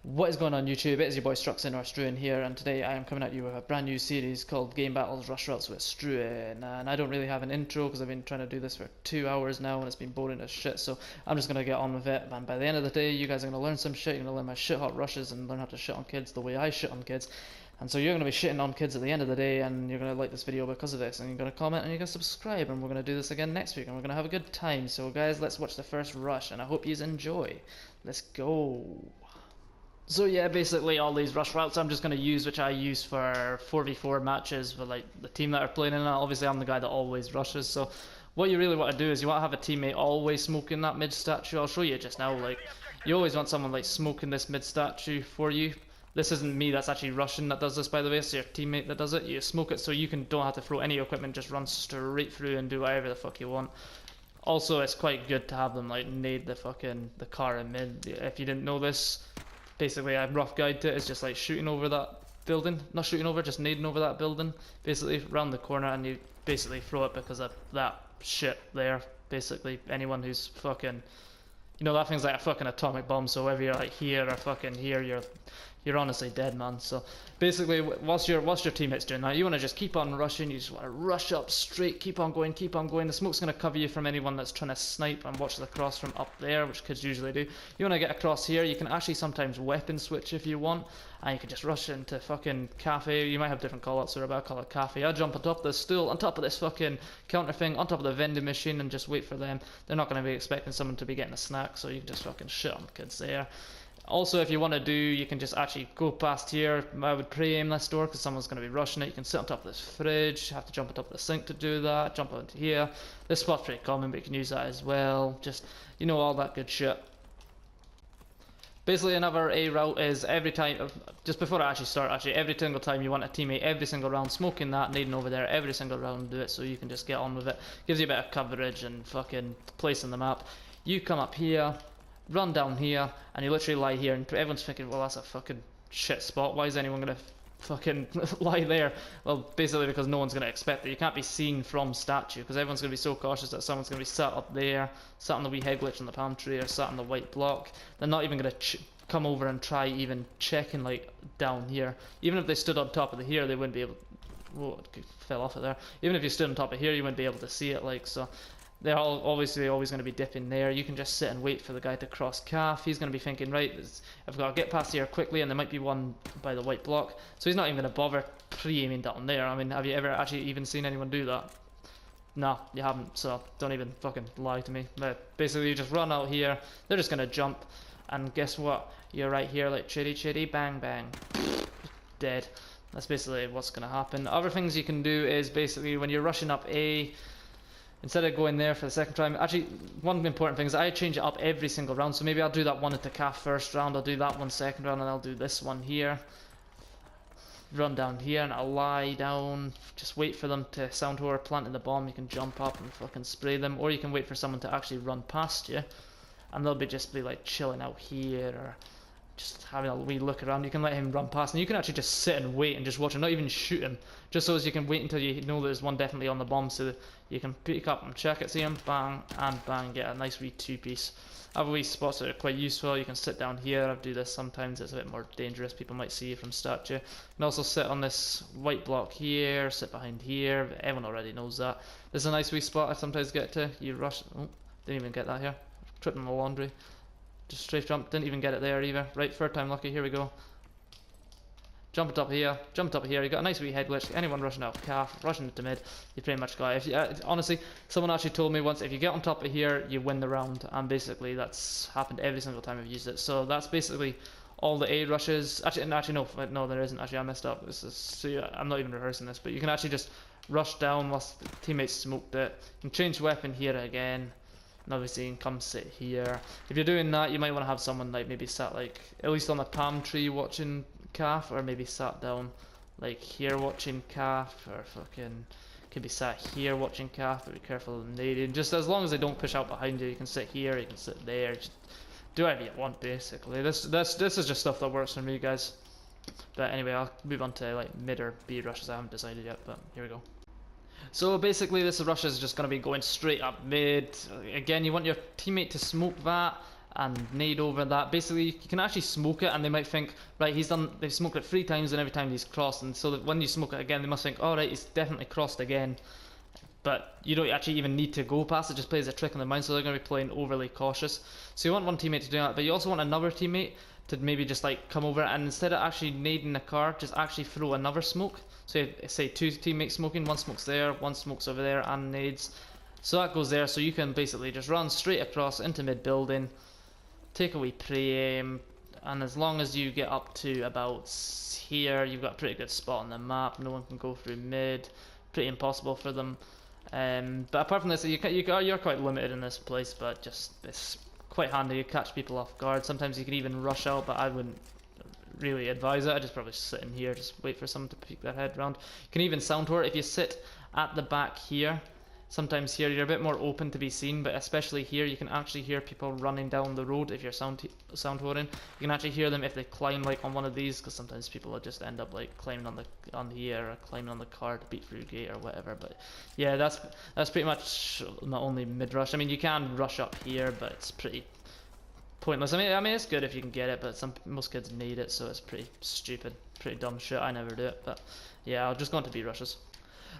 What is going on YouTube? It is your boy Struxn or Struxn here, and today I am coming at you with a brand new series called Game Battles Rush Routes with Struxn. And I don't really have an intro because I've been trying to do this for 2 hours now and it's been boring as shit, so I'm just going to get on with it. And by the end of the day, you guys are going to learn some shit. You're going to learn my shit hot rushes and learn how to shit on kids the way I shit on kids. And so you're going to be shitting on kids at the end of the day, and you're going to like this video because of this, and you're going to comment and you're going to subscribe, and we're going to do this again next week, and we're going to have a good time. So guys, let's watch the first rush, and I hope you enjoy. Let's go. So yeah, basically all these rush routes I'm just going to use, which I use for 4v4 matches with like the team that are playing in it. Obviously I'm the guy that always rushes, so what you really want to do is you want to have a teammate always smoking that mid statue. I'll show you just now. Like, you always want someone like smoking this mid statue for you. This isn't me that's actually rushing that does this, by the way, it's your teammate that does it. You smoke it so you don't have to throw any equipment, just run straight through and do whatever the fuck you want. Also, it's quite good to have them like nade the car in mid. If you didn't know this, basically a rough guide to it is just like shooting over that building. Not shooting over, just nading over that building. Basically, round the corner, and you basically throw it because of that shit there. Basically, anyone who's fucking... You know, that thing's like a fucking atomic bomb, so whether you're like here or fucking here, you're honestly dead, man. So basically, whilst your teammate's doing that, you want to just keep on rushing. You just want to rush up straight, keep on going, keep on going. The smoke's going to cover you from anyone that's trying to snipe and watch the cross from up there, which kids usually do. You want to get across here. You can actually sometimes weapon switch if you want, and you can just rush into fucking cafe. You might have different call-outs there, but I call it cafe. I jump on top of the stool, on top of this fucking counter thing, on top of the vending machine, and just wait for them. They're not going to be expecting someone to be getting a snack, so you can just fucking shit on the kids there. Also, if you want to do, you can just actually go past here. I would pre-aim this door because someone's going to be rushing it. You can sit on top of this fridge, have to jump on top of the sink to do that, jump onto here. This spot's pretty common, but you can use that as well. Just, you know, all that good shit. Basically, another A route is every time, just before I actually start, every single time you want a teammate, every single round, smoking that, nading over there, every single round, do it so you can just get on with it. Gives you a bit of coverage and fucking place on the map. You come up here, run down here, and you literally lie here, and everyone's thinking, well, that's a fucking shit spot. Why is anyone gonna fucking lie there? Well, basically because no one's gonna expect it. You can't be seen from statue because everyone's gonna be so cautious that someone's gonna be sat up there, sat on the wee head glitch on the palm tree, or sat on the white block. They're not even gonna come over and try even checking like down here. Even if they stood on top of the here, they wouldn't be able. Whoa, it fell off it there. Even if you stood on top of here, you wouldn't be able to see it. Like, so. They're obviously always going to be dipping there. You can just sit and wait for the guy to cross calf. He's going to be thinking, right, I've got to get past here quickly, and there might be one by the white block. So he's not even going to bother pre-aiming down there. I mean, have you ever actually even seen anyone do that? No, you haven't, so don't even fucking lie to me. But basically, you just run out here. They're just going to jump, and guess what? You're right here like chitty chitty bang bang. Dead. That's basically what's going to happen. Other things you can do is basically when you're rushing up A, instead of going there for the second time, actually, one important thing is I change it up every single round. So maybe I'll do that one at the calf first round, I'll do that one second round, and I'll do this one here. Run down here, and I'll lie down. Just wait for them to sound who are planting the bomb. You can jump up and fucking spray them, or you can wait for someone to actually run past you, and they'll just be like chilling out here, or just having a wee look around. You can let him run past, and you can actually just sit and wait and just watch him, not even shoot him, just so as you can wait until you know there's one definitely on the bomb, so that you can pick up and check it, see him, bang, and bang, get a nice wee two-piece. Other wee spots that are quite useful, you can sit down here. I do this sometimes, it's a bit more dangerous, people might see you from statue. You can also sit on this white block here, sit behind here, everyone already knows that. This is a nice wee spot I sometimes get to. You rush, oh, didn't even get that here, tripped in the laundry. Just straight jump, didn't even get it there either. Right, third time lucky, here we go. Jump up here, you got a nice wee head glitch. Anyone rushing out calf, rushing into mid, you pretty much got it. If you, honestly, someone actually told me once, if you get on top of here, you win the round. And basically that's happened every single time I've used it. So that's basically all the A rushes. Actually no, there isn't. Actually, I messed up. I'm not even rehearsing this, but you can actually just rush down whilst the teammates smoked it. You can change weapon here again. And obviously you can come sit here. If you're doing that, you might want to have someone like maybe sat like at least on the palm tree watching calf, or maybe sat down like here watching calf, or fucking could be sat here watching calf, but be careful of nading. Just as long as they don't push out behind you, you can sit here, you can sit there, just do whatever you want basically. This is just stuff that works for me, guys. But anyway, I'll move on to like mid or B rushes. I haven't decided yet, but here we go. So basically this rush is just going to be going straight up mid. Again, you want your teammate to smoke that, and nade over that. Basically, you can actually smoke it, and they might think, right, they've smoked it 3 times, and every time he's crossed, and so that when you smoke it again, they must think, all right, he's definitely crossed again. But you don't actually even need to go past it, just plays a trick on the mind, so they're going to be playing overly cautious. So you want one teammate to do that, but you also want another teammate to maybe just like come over, and instead of actually nading the car, just actually throw another smoke. So you have, say 2 teammates smoking, 1 smokes there, 1 smokes over there, and nades. So that goes there, so you can basically just run straight across into mid building, take a wee pre-aim, and as long as you get up to about here, you've got a pretty good spot on the map. No one can go through mid, pretty impossible for them. But apart from this, you're quite limited in this place, but just it's quite handy. You catch people off guard. Sometimes you can even rush out, but I wouldn't really advise it. I'd just probably sit in here, just wait for someone to peek their head around. You can even sound tour if you sit at the back here. Sometimes here you're a bit more open to be seen, but especially here you can actually hear people running down the road if you're sound touring. You can actually hear them if they climb like on one of these, because sometimes people will just end up like climbing on the air or climbing on the car to beat through gate or whatever. But yeah, that's pretty much not only mid rush. I mean, you can rush up here, but it's pretty pointless. I mean it's good if you can get it, but most kids need it, so it's pretty stupid, pretty dumb shit. I never do it, but yeah, I'll just go into B rushes.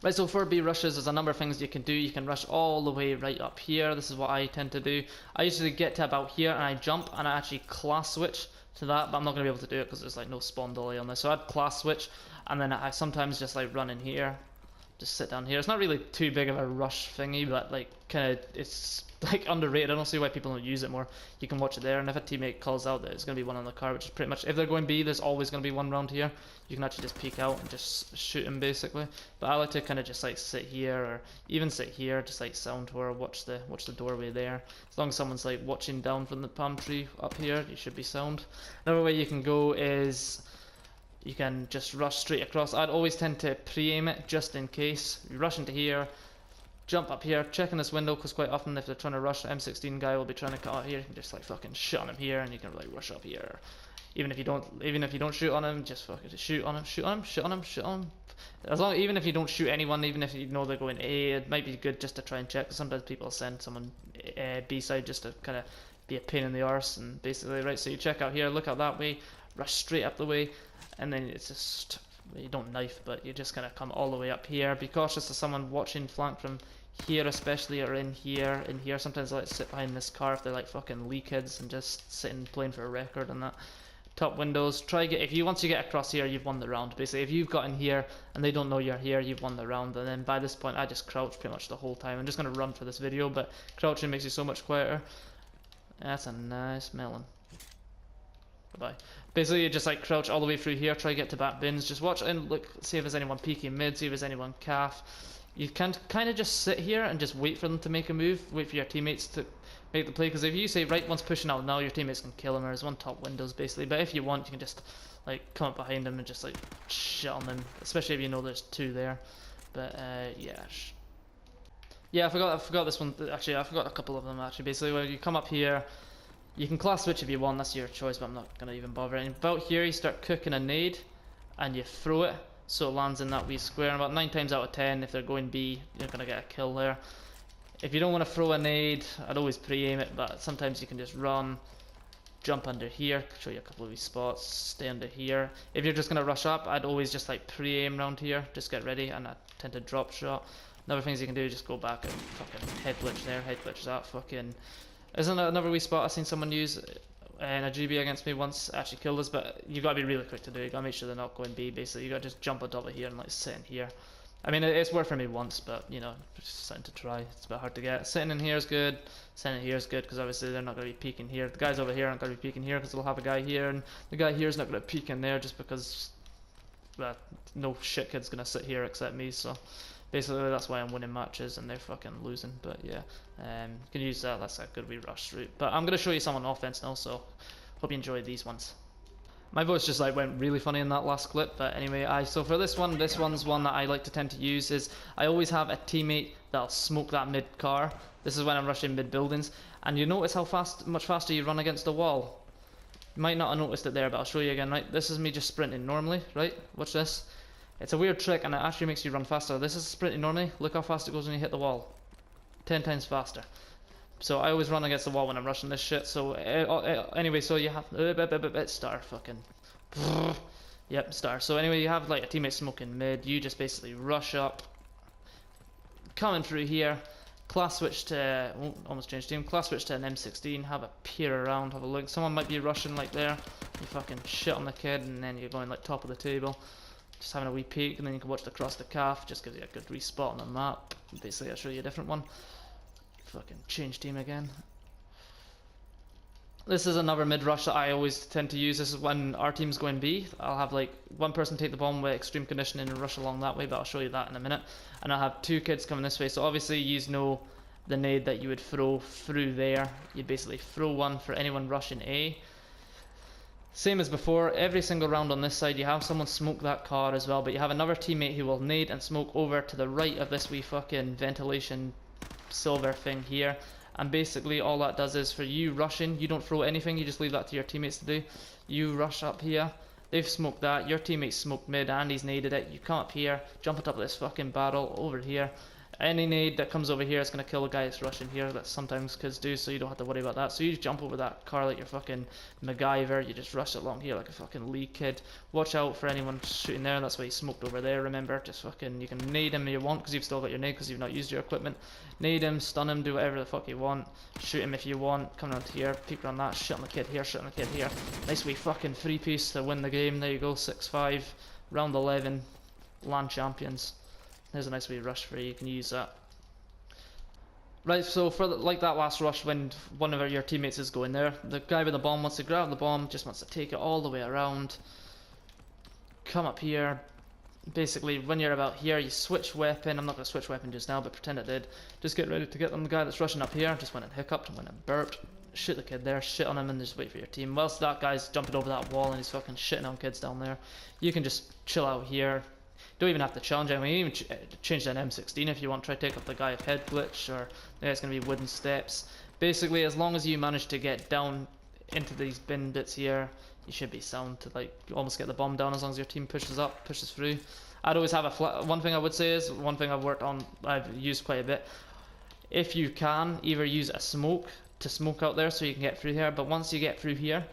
Right, so for B rushes, there's a number of things you can do. You can rush all the way right up here. This is what I tend to do. I usually get to about here and I jump and I actually class switch to that, but I'm not going to be able to do it because there's like no spawn delay on this. So I'd class switch, and then I sometimes just like run in here, just sit down here. It's not really too big of a rush thingy, but like kind of it's like underrated. I don't see why people don't use it more. You can watch it there, and if a teammate calls out that it's going to be one on the car, which is pretty much, if they're going B, there's always going to be one round here. You can actually just peek out and just shoot him basically. But I like to kind of just like sit here, or even sit here, just like sound tour, watch the doorway there. As long as someone's like watching down from the palm tree up here, you should be sound. Another way you can go is you can just rush straight across. I'd always tend to pre-aim it just in case. You rush into here, jump up here, check in this window, because quite often if they're trying to rush, the M16 guy will be trying to cut out here. You can just like fucking shoot on him here, and you can like rush up here. Even if you don't shoot on him, just fucking shoot on him, shoot on him, shoot on him, shoot on him. Even if you don't shoot anyone, even if you know they're going A, it might be good just to try and check. Because sometimes people send someone B side just to kind of be a pain in the arse, and basically, right. So you check out here, look out that way, rush straight up the way, and then it's just, you don't knife, but you just kind of come all the way up here. Be cautious of someone watching flank from here especially, or in here. Sometimes I like to sit behind this car if they're like fucking Lee kids and just sitting playing for a record and that. Top windows, once you get across here, you've won the round. Basically, if you've got in here and they don't know you're here, you've won the round. And then by this point, I just crouch pretty much the whole time. I'm just going to run for this video, but crouching makes you so much quieter. That's a nice melon. Bye-bye. Basically, you just like crouch all the way through here, try to get to back bins, just watch and look, see if there's anyone peeking mid, see if there's anyone calf. You can kind of just sit here and just wait for them to make a move, wait for your teammates to make the play, because if you say, right, one's pushing out now, your teammates can kill him, or there's one top windows basically, but if you want, you can just like come up behind him and just like shit on them, especially if you know there's 2 there. But yeah, I forgot this one, actually I forgot a couple of them actually. Basically, when you come up here, you can class switch if you want, that's your choice, but I'm not going to even bother. And about here, you start cooking a nade, and you throw it, so it lands in that wee square. And about 9 times out of 10, if they're going B, you're going to get a kill there. If you don't want to throw a nade, I'd always pre-aim it, but sometimes you can just run, jump under here, show you a couple of these spots, stay under here. If you're just going to rush up, I'd always just like pre-aim around here, just get ready, and I tend to drop shot. Another things you can do is just go back and fucking head glitch there, head glitch that, fucking... Isn't another wee spot I've seen someone use in a GB against me once, actually killed us, but you've got to be really quick to do it. You've got to make sure they're not going B, basically. You've got to just jump on top of here and like sit in here. I mean, it's worked for me once, but you know, just something to try. It's a bit hard to get. Sitting in here is good, sitting in here is good, because obviously they're not going to be peeking here. The guys over here aren't going to be peeking here because they'll have a guy here, and the guy here is not going to peek in there just because, well, no shit kid's going to sit here except me, so... Basically, that's why I'm winning matches and they're fucking losing. But yeah, you can use that. That's a good wee rush route. But I'm gonna show you some on offense now, so hope you enjoyed these ones. My voice just like went really funny in that last clip. But anyway, so for this one's one that I like to tend to use is I always have a teammate that'll smoke that mid car. This is when I'm rushing mid buildings, and you notice how much faster you run against the wall. You might not have noticed it there, but I'll show you again. Right, this is me just sprinting normally. Right, watch this. It's a weird trick, and it actually makes you run faster. This is sprinting normally. Look how fast it goes when you hit the wall. 10 times faster. So I always run against the wall when I'm rushing this shit. So anyway, so you have star fucking. Yep, star. So anyway, you have like a teammate smoking mid. You just basically rush up, coming through here. Class switch to almost changed team. Class switch to an M16. Have a peer around. Have a look. Someone might be rushing like there. You fucking shit on the kid, and then you're going like top of the table. Just having a wee peek, and then you can watch the cross the calf. Just gives you a good respot on the map. Basically, I'll show you a different one. Fucking change team again. This is another mid rush that I always tend to use. This is when our team's going B. I'll have like one person take the bomb with extreme conditioning and rush along that way, but I'll show you that in a minute. And I'll have two kids coming this way. So obviously you know the nade that you would throw through there. You'd basically throw one for anyone rushing A. Same as before, every single round on this side you have someone smoke that car as well, but you have another teammate who will nade and smoke over to the right of this wee fucking ventilation silver thing here. And basically all that does is for you rushing, you don't throw anything, you just leave that to your teammates to do. You rush up here, they've smoked that, your teammates smoked mid and he's naded it. You come up here, jump on top of this fucking barrel over here. Any nade that comes over here is going to kill the guy that's rushing here. That sometimes kids do, so you don't have to worry about that. So you just jump over that car like you're fucking MacGyver. You just rush along here like a fucking Lee kid. Watch out for anyone shooting there. That's why he smoked over there, remember. Just fucking, you can nade him if you want because you've still got your nade because you've not used your equipment. Nade him, stun him, do whatever the fuck you want. Shoot him if you want. Come around here, peek around that, shit on the kid here, shit on the kid here. Nice wee fucking 3-piece to win the game. There you go, 6-5. Round 11. LAN champions. There's a nice wee rush for you, you can use that. Right, so for like that last rush when one of your teammates is going there, the guy with the bomb wants to grab the bomb, just wants to take it all the way around. Come up here. Basically, when you're about here, you switch weapon. I'm not going to switch weapon just now, but pretend it did. Just get ready to get on the guy that's rushing up here. Just went and hiccuped, went and burped. Shoot the kid there, shit on him, and just wait for your team. Whilst that guy's jumping over that wall and he's fucking shitting on kids down there, you can just chill out here. Don't even have to challenge anyone. You can even change that M16 if you want. Try to take up the guy of head glitch, or it's going to be wooden steps. Basically, as long as you manage to get down into these bin bits here, you should be sound to like almost get the bomb down as long as your team pushes up, pushes through. I'd always have a one thing I would say is, one thing I've worked on, I've used quite a bit. If you can, either use a smoke to smoke out there so you can get through here, but once you get through here,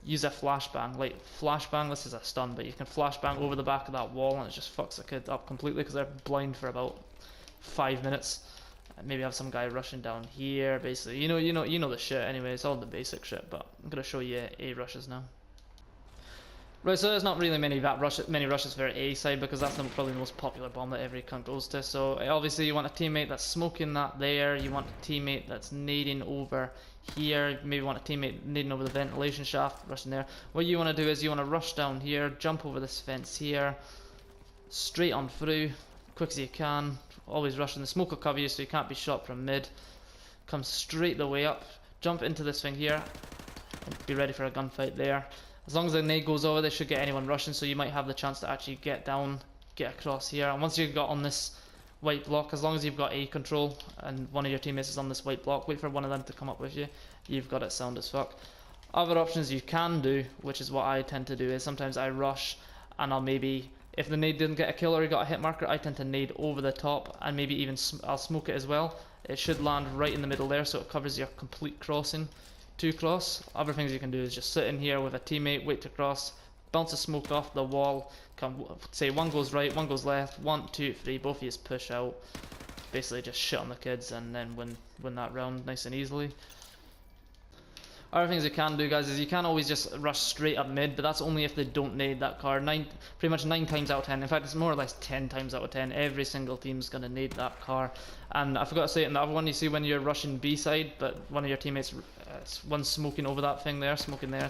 use a flashbang. Like flashbang, this is a stun, but you can flashbang over the back of that wall and it just fucks the kid up completely because they're blind for about 5 minutes. Maybe have some guy rushing down here. Basically, you know the shit. Anyway, it's all the basic shit. But I'm gonna show you A rushes now. Right, so there's not really many rushes for A side because that's probably the most popular bomb that every cunt goes to. So obviously you want a teammate that's smoking that there. You want a teammate that's nading over here. Maybe want a teammate nading over the ventilation shaft, rushing there. What you want to do is you want to rush down here, jump over this fence here, straight on through, quick as you can. Always rushing. The smoke will cover you so you can't be shot from mid. Come straight the way up, jump into this thing here, and be ready for a gunfight there. As long as the nade goes over, they should get anyone rushing, so you might have the chance to actually get down, get across here. And once you've got on this white block, as long as you've got A control and one of your teammates is on this white block, wait for one of them to come up with you. You've got it sound as fuck. Other options you can do, which is what I tend to do, is sometimes I rush and I'll maybe, if the nade didn't get a kill or he got a hit marker, I tend to nade over the top and maybe even I'll smoke it as well. It should land right in the middle there so it covers your complete crossing. To cross. Other things you can do is just sit in here with a teammate, wait to cross, bounce the smoke off the wall, come, say one goes right, one goes left, 1, 2, 3, both of you push out, basically just shit on the kids and then win that round nice and easily. Other things you can do, guys, is you can always just rush straight up mid, but that's only if they don't nade that car. Pretty much 9 times out of 10, in fact it's more or less 10 times out of 10, every single team's going to nade that car. And I forgot to say it in the other one, you see when you're rushing B side, but one of your teammates, one's smoking over that thing there, smoking there,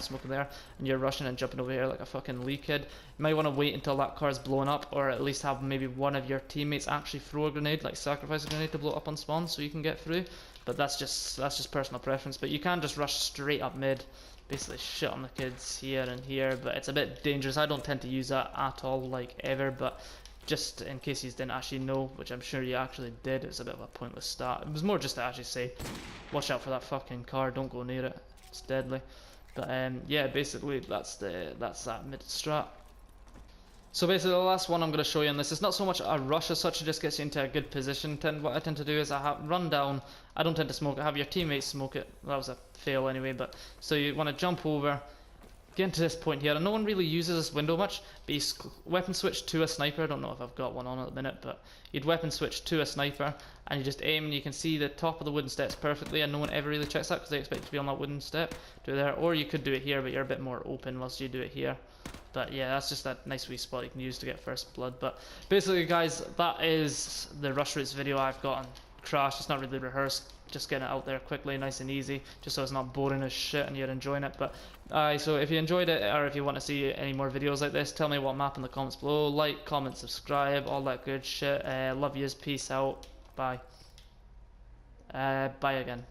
and you're rushing and jumping over here like a fucking Lee kid. You might want to wait until that car's blown up, or at least have maybe one of your teammates actually throw a grenade, like sacrifice a grenade to blow it up on spawn so you can get through. But that's just personal preference. But you can just rush straight up mid, basically shit on the kids here and here. But it's a bit dangerous. I don't tend to use that at all, like ever. But just in case you didn't actually know, which I'm sure you actually did, it was a bit of a pointless start. It was more just to actually say, watch out for that fucking car. Don't go near it. It's deadly. But yeah, basically that's that mid strat. So basically the last one I'm going to show you on this is not so much a rush as such, it just gets you into a good position. What I tend to do is run down, I don't tend to smoke it, have your teammates smoke it. That was a fail anyway, but so you want to jump over, get into this point here, and no one really uses this window much, but you weapon switch to a sniper. I don't know if I've got one on at the minute, but you'd weapon switch to a sniper, and you just aim, and you can see the top of the wooden steps perfectly, and no one ever really checks that because they expect it to be on that wooden step. Do it there, or you could do it here, but you're a bit more open whilst you do it here. But yeah, that's just that nice wee spot you can use to get first blood. But basically guys, that is the rush routes video I've got on Crash. It's not really rehearsed, just getting it out there quickly, nice and easy, just so it's not boring as shit and you're enjoying it. But so if you enjoyed it, or if you want to see any more videos like this, tell me what map in the comments below. Like, comment, subscribe, all that good shit. Love yous, peace out, bye. Bye again.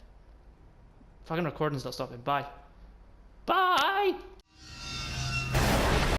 Fucking recording's not stopping, bye. Bye!